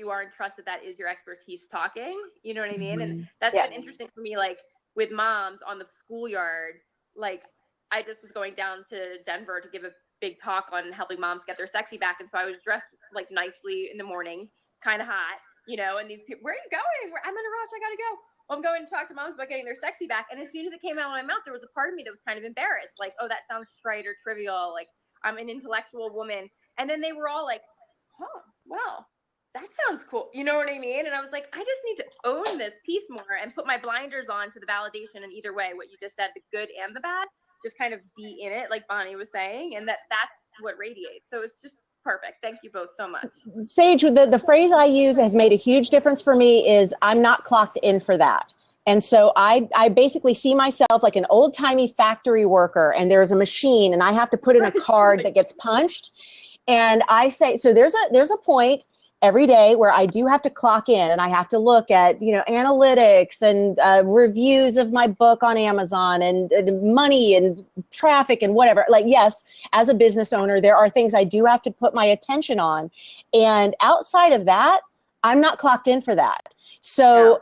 are and trust that is your expertise talking. You know what I mean? And that's been interesting for me, like with moms on the schoolyard. Like, I just was going down to Denver to give a big talk on helping moms get their sexy back. And so I was dressed like nicely in the morning, kind of hot, you know, and these people, where are you going? I'm in a rush. I got to go. Well, I'm going to talk to moms about getting their sexy back. And as soon as it came out of my mouth, there was a part of me that was kind of embarrassed. Like, oh, that sounds trite or trivial. Like, I'm an intellectual woman. And then they were all like, oh, well, that sounds cool. You know what I mean? And I was like, I just need to own this piece more and put my blinders on to the validation. And either way, what you just said, the good and the bad, just kind of be in it, like Bonnie was saying, and that's what radiates. So it's just perfect. Thank you both so much. Sage, the phrase I use has made a huge difference for me is I'm not clocked in for that. And so I basically see myself like an old-timey factory worker, and there's a machine and I have to put in a card that gets punched. And I say, so there's a point every day where I do have to clock in, and I have to look at, you know, analytics and reviews of my book on Amazon and money and traffic and whatever. Like, yes, as a business owner, there are things I do have to put my attention on. And outside of that, I'm not clocked in for that. So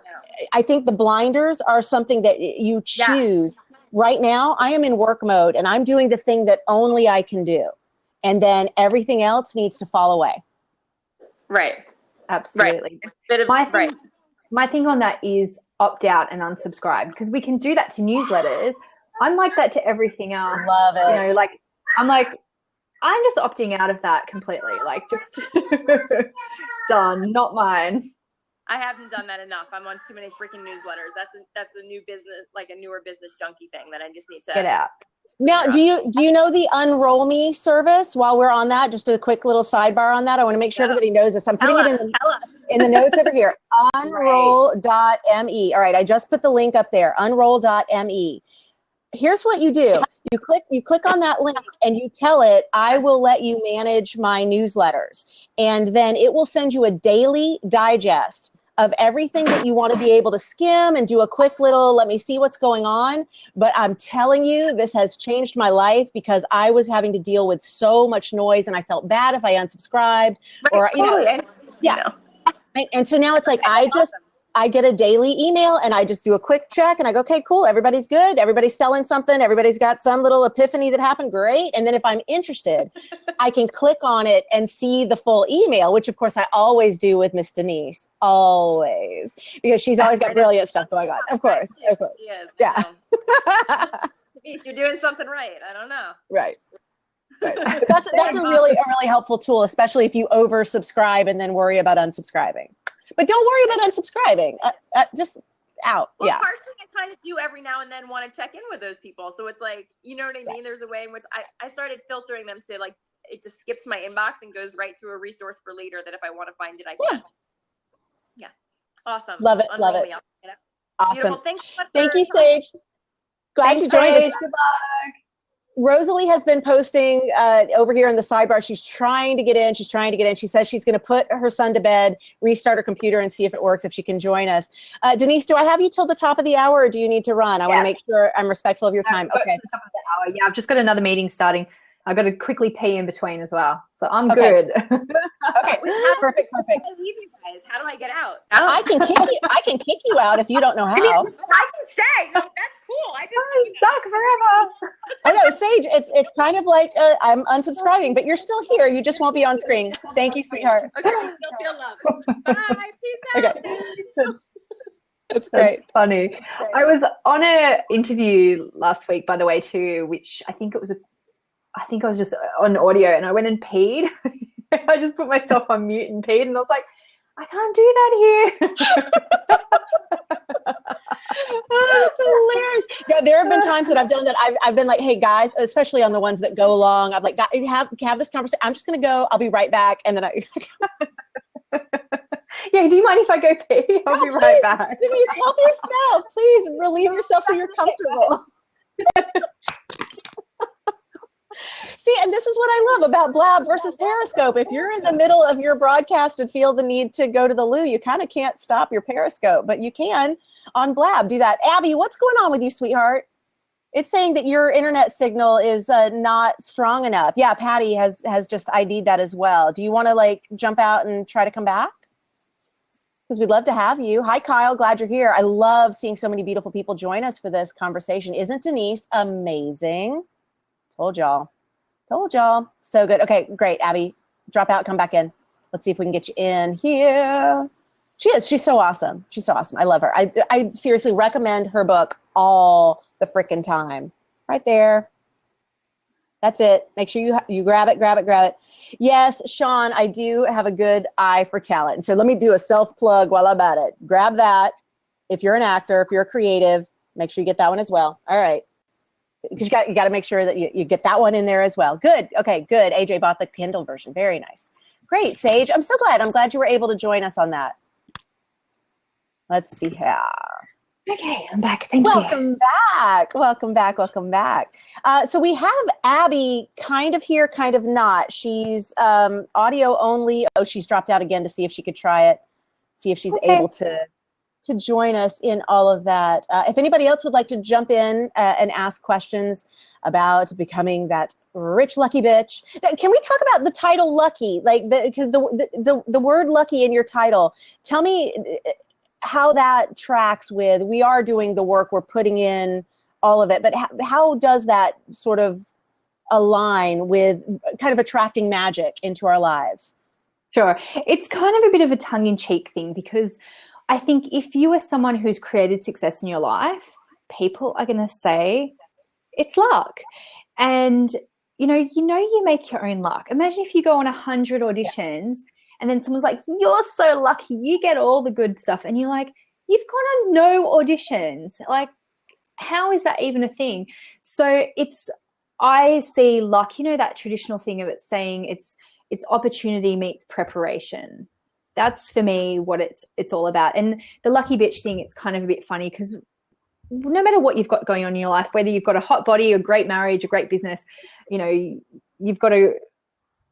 I think the blinders are something that you choose. Right now, I am in work mode and I'm doing the thing that only I can do. And then everything else needs to fall away. Right. Absolutely. Right. My thing on that is opt out and unsubscribe, because we can do that to newsletters. I'm like that to everything else. Love it. You know, like, I'm just opting out of that completely. Like, just done, not mine. I haven't done that enough. I'm on too many freaking newsletters. That's a new business, like a newer business junkie thing that I just need to get out. Now, do you know the Unroll Me service? While we're on that, just a quick little sidebar on that. I want to make sure everybody knows this. I'm putting it in the notes over here. Unroll.me. All right, I just put the link up there. Unroll.me. Here's what you do. You click on that link and you tell it, I will let you manage my newsletters. And then it will send you a daily digest of everything that you want to be able to skim and do a quick little, let me see what's going on. But I'm telling you, this has changed my life because I was having to deal with so much noise and I felt bad if I unsubscribed or, you know, And so now it's like, I get a daily email and I just do a quick check and I go, okay, cool. Everybody's good. Everybody's selling something. Everybody's got some little epiphany that happened. Great. And then if I'm interested, I can click on it and see the full email, which of course I always do with Miss Denise, always, because she's always got brilliant stuff going on. Of course. Yeah. Denise, you're doing something right. I don't know. Right. But that's a really helpful tool, especially if you oversubscribe and then worry about unsubscribing. But don't worry about unsubscribing. Just out. Well, partially I kind of do every now and then want to check in with those people. So it's like, you know what I mean? There's a way in which I started filtering them to, like, it just skips my inbox and goes right to a resource for later that if I want to find it, I can. Yeah. Awesome. Love it. Awesome. Beautiful. Thank you, Sage. Glad you joined us. Good luck. Rosalie has been posting over here in the sidebar. She's trying to get in. She says she's going to put her son to bed, restart her computer, and see if it works, if she can join us. Denise, do I have you till the top of the hour, or do you need to run? I want to make sure I'm respectful of your time. Okay. The top of the hour. Yeah, I've just got another meeting starting. I've got to quickly pee in between as well. So I'm Okay. good. Okay, perfect. I leave you guys. How do I get out? I can kick you out if you don't know how. I can stay. No, that's cool. I just I'm stuck forever. I know, Sage, it's kind of like I'm unsubscribing, but you're still here. You just won't be on screen. Thank you, sweetheart. Okay, I still feel love. Bye. Peace out. Okay. That's great. That's funny. I was on an interview last week, by the way, too, which I think I was just on audio, and I went and peed. I just put myself on mute and peed, and I was like, I can't do that here. Oh, that's hilarious. Yeah, there have been times that I've done that. I've been like, hey guys, especially on the ones that go long. I'm like, have this conversation. I'm just gonna go. I'll be right back, and then I. Yeah, do you mind if I go pee? I'll be right back. Denise, help yourself. Please relieve yourself so you're comfortable. See, and this is what I love about Blab versus Periscope. If you're in the middle of your broadcast and feel the need to go to the loo, you kind of can't stop your Periscope, but you can on Blab do that. Abby, what's going on with you, sweetheart? It's saying that your internet signal is not strong enough. Yeah, Patty has just ID'd that as well. Do you want to like jump out and try to come back? Because we'd love to have you. Hi, Kyle. Glad you're here. I love seeing so many beautiful people join us for this conversation. Isn't Denise amazing? Told y'all. So good. Okay, great, Abby. Drop out, come back in. Let's see if we can get you in here. She is. She's so awesome. I love her. I seriously recommend her book all the frickin' time. Right there. That's it. Make sure you grab it. Yes, Sean, I do have a good eye for talent. So let me do a self-plug while I'm at it. Grab that. If you're an actor, if you're a creative, make sure you get that one as well. All right. Because you got to make sure that you get that one in there as well. Good. Okay, good. AJ bought the Kindle version. Very nice. Great, Sage. I'm so glad. I'm glad you were able to join us on that. Let's see here. Okay, I'm back. Thank you. Welcome back. So we have Abby kind of here, kind of not. She's audio only. Oh, she's dropped out again to see if she could try it, see if she's able to join us in all of that. If anybody else would like to jump in and ask questions about becoming that rich lucky bitch, can we talk about the title lucky? Like, because the word lucky in your title, tell me how that tracks with, we are doing the work, we're putting in all of it, but how does that sort of align with kind of attracting magic into our lives? Sure. It's kind of a bit of a tongue-in-cheek thing, because I think if you are someone who's created success in your life, people are going to say it's luck. And, you make your own luck. Imagine if you go on 100 auditions and then someone's like, you're so lucky, you get all the good stuff. And you're like, you've gone on no auditions. Like, how is that even a thing? So I see luck, that traditional thing of it saying it's opportunity meets preparation. That's for me what it's all about. And the lucky bitch thing, it's kind of a bit funny because no matter what you've got going on in your life, whether you've got a hot body, a great marriage, a great business, you've got to,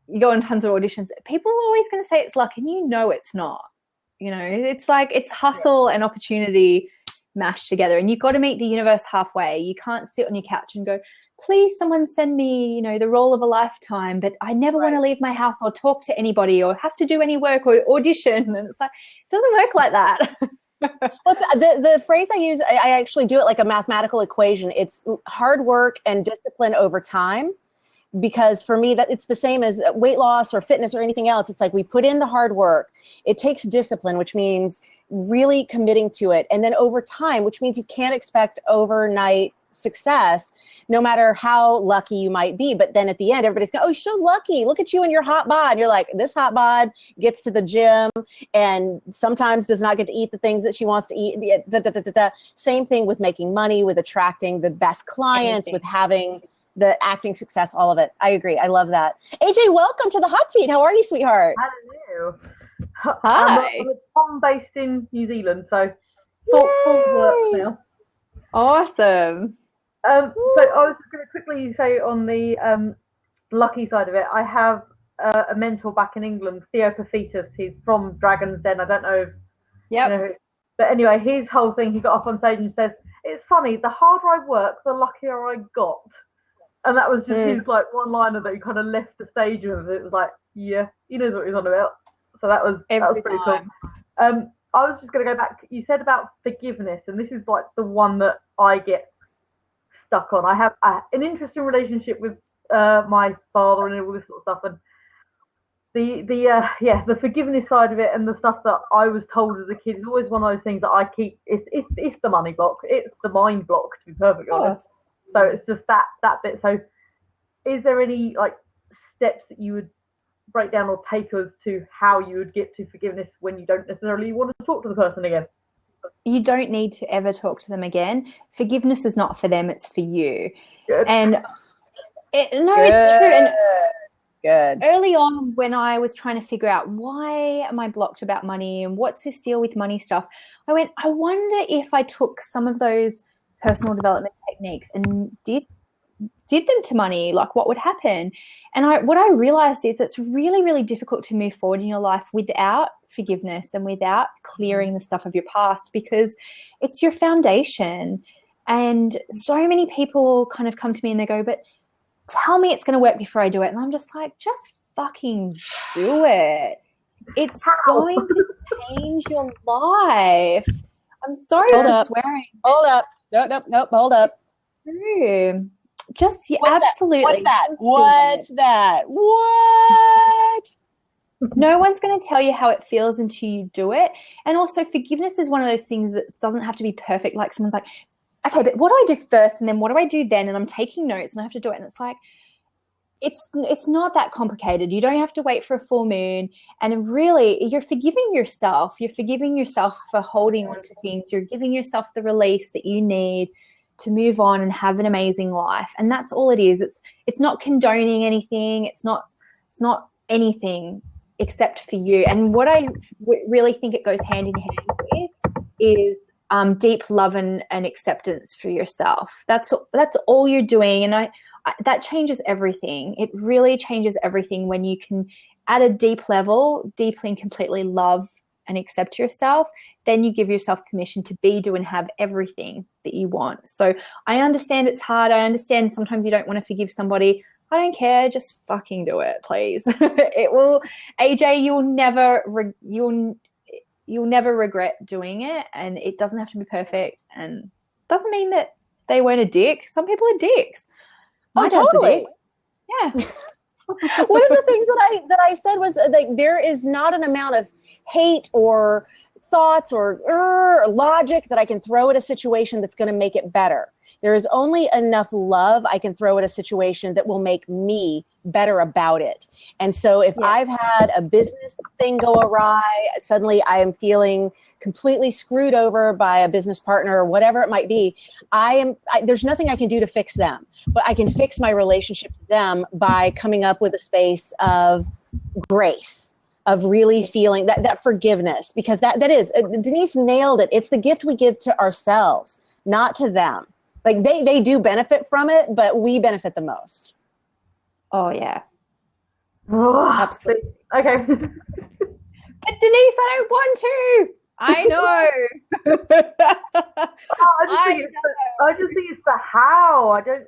you go on tons of auditions, people are always going to say it's luck, and it's not. It's like it's hustle and opportunity mashed together, and you've got to meet the universe halfway. You can't sit on your couch and go, please someone send me, the role of a lifetime, but I never want to leave my house or talk to anybody or have to do any work or audition. And it's like, it doesn't work like that. Well, the phrase I use, I actually do it like a mathematical equation. It's hard work and discipline over time. Because for me, that it's the same as weight loss or fitness or anything else. It's like we put in the hard work. It takes discipline, which means really committing to it. And then over time, which means you can't expect overnight success, no matter how lucky you might be. But then at the end, everybody's going, oh, you're so lucky. Look at you and your hot bod. And you're like, this hot bod gets to the gym and sometimes does not get to eat the things that she wants to eat. Same thing with making money, with attracting the best clients, with having the acting success, all of it. I agree. I love that. AJ, welcome to the hot seat. How are you, sweetheart? Hello. Hi. I'm based in New Zealand, so full work now. Awesome. So I was going to quickly say on the lucky side of it, I have a mentor back in England, Theo Pafitas. He's from Dragon's Den. I don't know if you know, but anyway, his whole thing, he got up on stage and said, it's funny, the harder I work, the luckier I got. And that was just his like one-liner that he kind of left the stage with. It was like, yeah, he knows what he's on about. So that was pretty cool. I was just going to go back. You said about forgiveness, and this is like the one that I get stuck on. I have an interesting relationship with my father and all this sort of stuff, and the forgiveness side of it and the stuff that I was told as a kid is always one of those things that I keep. It's the money block. It's the mind block, to be perfectly honest. So it's just that bit. So is there any like steps that you would break down or take us to how you would get to forgiveness when you don't necessarily want to talk to the person again? You don't need to ever talk to them again. Forgiveness is not for them, it's for you. Good. And it's true. And Good. early on, when I was trying to figure out why am I blocked about money and what's this deal with money stuff, I went, I wonder if I took some of those personal development techniques and did them to money, like what would happen? And what I realized is it's really, really difficult to move forward in your life without forgiveness and without clearing the stuff of your past, because it's your foundation. And so many people kind of come to me and they go, but tell me it's going to work before I do it. And I'm just like, just fucking do it. It's going to change your life. I'm sorry for swearing. Hold up. Nope. Hold up. True. Just What's absolutely. That? What's that? What? No one's going to tell you how it feels until you do it. And also, forgiveness is one of those things that doesn't have to be perfect. Like someone's like, okay, but what do I do first? And then what do I do then? And I'm taking notes and I have to do it. And it's like, it's not that complicated. You don't have to wait for a full moon. And really, you're forgiving yourself. You're forgiving yourself for holding on to things. You're giving yourself the release that you need to move on and have an amazing life. And that's all it is. It's not condoning anything. It's not anything except for you. And what I really think it goes hand in hand with is deep love and acceptance for yourself. That's all you're doing. And I that changes everything. It really changes everything when you can, at a deep level, deeply and completely love and accept yourself. Then you give yourself permission to be, do, and have everything that you want. So I understand it's hard. I understand sometimes you don't want to forgive somebody. I don't care. Just fucking do it, please. It will, AJ, you'll never regret doing it. And it doesn't have to be perfect. And doesn't mean that they weren't a dick. Some people are dicks. My dad's a dick. Yeah. One of the things that I said was like, there is not an amount of hate or thoughts or logic that I can throw at a situation that's going to make it better. There is only enough love I can throw at a situation that will make me better about it. And so if I've had a business thing go awry, suddenly I am feeling completely screwed over by a business partner or whatever it might be, there's nothing I can do to fix them, but I can fix my relationship to them by coming up with a space of grace, of really feeling that forgiveness, because that is, Denise nailed it. It's the gift we give to ourselves, not to them. Like they do benefit from it, but we benefit the most. Oh yeah. Absolutely. Okay. But Denise, I don't want to. I know. I just think it's the how. I don't.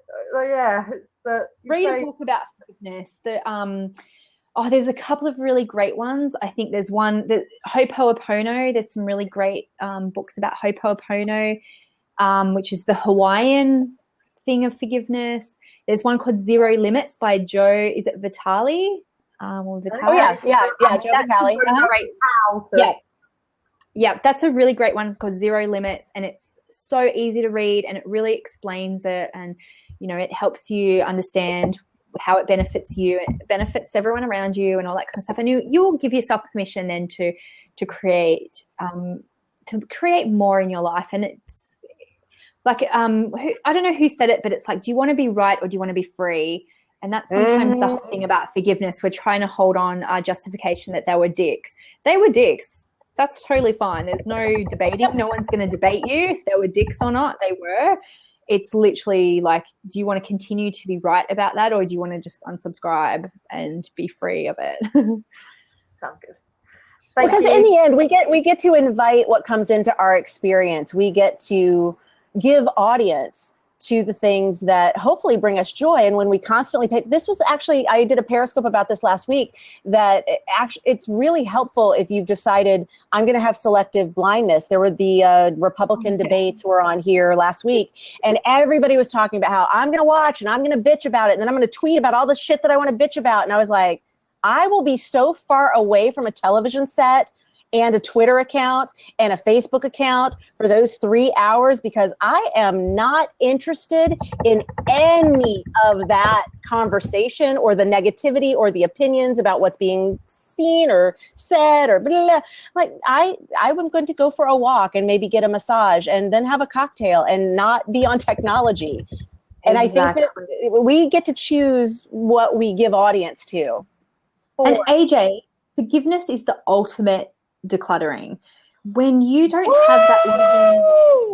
It's the. Read a book about forgiveness. There's a couple of really great ones. I think there's one that Ho'oponopono. There's some really great books about Ho'oponopono, which is the Hawaiian thing of forgiveness. There's one called Zero Limits by Joe. Is it Vitale? Or Vitale? Oh yeah, Joe Vitale. Great. Yeah, that's a really great one. It's called Zero Limits, and it's so easy to read, and it really explains it, and it helps you understand how it benefits you, and it benefits everyone around you, and all that kind of stuff. And you'll give yourself permission then to create more in your life. And it's like I don't know who said it, but it's like, do you want to be right or do you want to be free? And that's sometimes the whole thing about forgiveness. We're trying to hold on our justification that they were dicks. They were dicks. That's totally fine. There's no debating. No one's going to debate you if they were dicks or not. They were. It's literally like, do you want to continue to be right about that, or do you want to just unsubscribe and be free of it? Sounds good. Because in the end, we get to invite what comes into our experience. We get to give audience to the things that hopefully bring us joy. And when we constantly pay, this was actually, I did a Periscope about this last week, that it's really helpful if you've decided I'm going to have selective blindness. There were the Republican debates were on here last week, and everybody was talking about how I'm going to watch and I'm going to bitch about it. And then I'm going to tweet about all the shit that I want to bitch about. And I was like, I will be so far away from a television set and a Twitter account and a Facebook account for those 3 hours, because I am not interested in any of that conversation or the negativity or the opinions about what's being seen or said or blah, blah. Like I'm going to go for a walk and maybe get a massage and then have a cocktail and not be on technology. And exactly. I think that we get to choose what we give audience to. And AJ, forgiveness is the ultimate decluttering. When you don't have that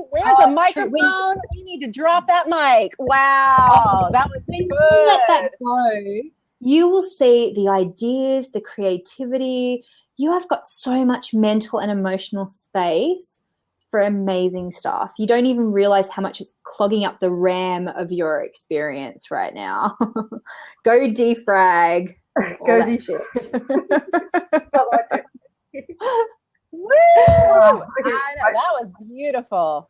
where's a microphone? We need to drop that mic. Wow, that was good. You let that go, you will see the ideas, the creativity. You have got so much mental and emotional space for amazing stuff. You don't even realize how much it's clogging up the RAM of your experience right now. Go defrag. Go defrag. Woo! That was beautiful.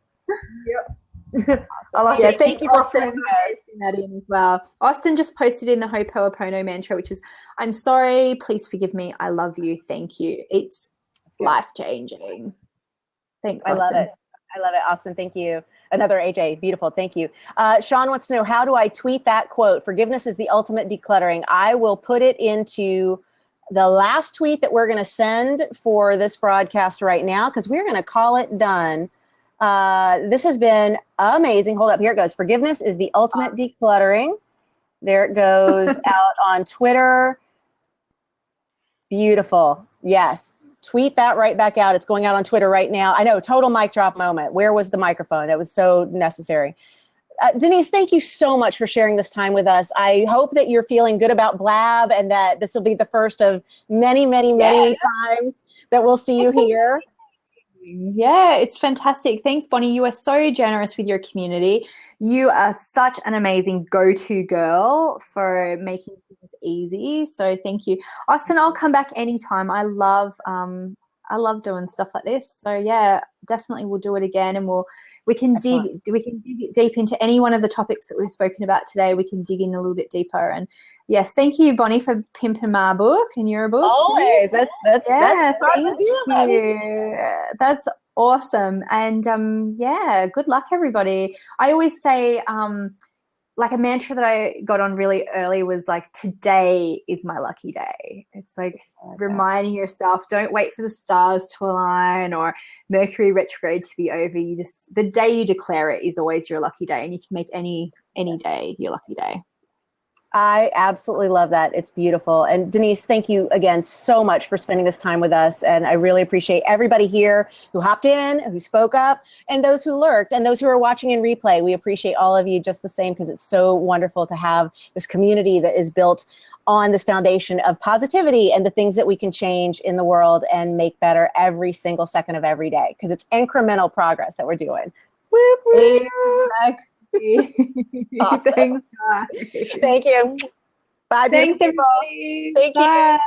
Yep. Awesome. Thank you, Austin, for posting that in as well. Austin just posted in the Ho'oponopono mantra, which is, I'm sorry, please forgive me, I love you, thank you. It's life-changing. Thanks, Austin. I love it, Austin. Thank you. Another AJ, beautiful. Thank you. Sean wants to know, how do I tweet that quote? Forgiveness is the ultimate decluttering. I will put it into the last tweet that we're going to send for this broadcast right now, because we're going to call it done. This has been amazing. Hold up. Here it goes. Forgiveness is the ultimate decluttering. There it goes out on Twitter. Beautiful. Yes. Tweet that right back out. It's going out on Twitter right now. I know, total mic drop moment. Where was the microphone? That was so necessary. Denise, thank you so much for sharing this time with us. I hope that you're feeling good about Blab and that this will be the first of many, many, many times that we'll see you here. Yeah, it's fantastic. Thanks, Bonnie. You are so generous with your community. You are such an amazing go-to girl for making things easy. So thank you. Austin, I'll come back anytime. I love doing stuff like this. So yeah, definitely we'll do it again, and we can dig deep into any one of the topics that we've spoken about today. We can dig in a little bit deeper. And yes, thank you, Bonnie, for pimping my book and your book. Always. That's thank you. That's awesome. And good luck, everybody. I always say, like, a mantra that I got on really early was like, today is my lucky day. It's like reminding yourself, don't wait for the stars to align or Mercury retrograde to be over. The day you declare it is always your lucky day, and you can make any day your lucky day. I absolutely love that. It's beautiful. And Denise, thank you again so much for spending this time with us. And I really appreciate everybody here who hopped in, who spoke up, and those who lurked, and those who are watching in replay. We appreciate all of you just the same, because it's so wonderful to have this community that is built on this foundation of positivity and the things that we can change in the world and make better every single second of every day, because it's incremental progress that we're doing. Whoop, whoop. Exactly. Awesome. Thanks, guys. Thank you. Bye. Thanks, everybody. Thank you. Bye.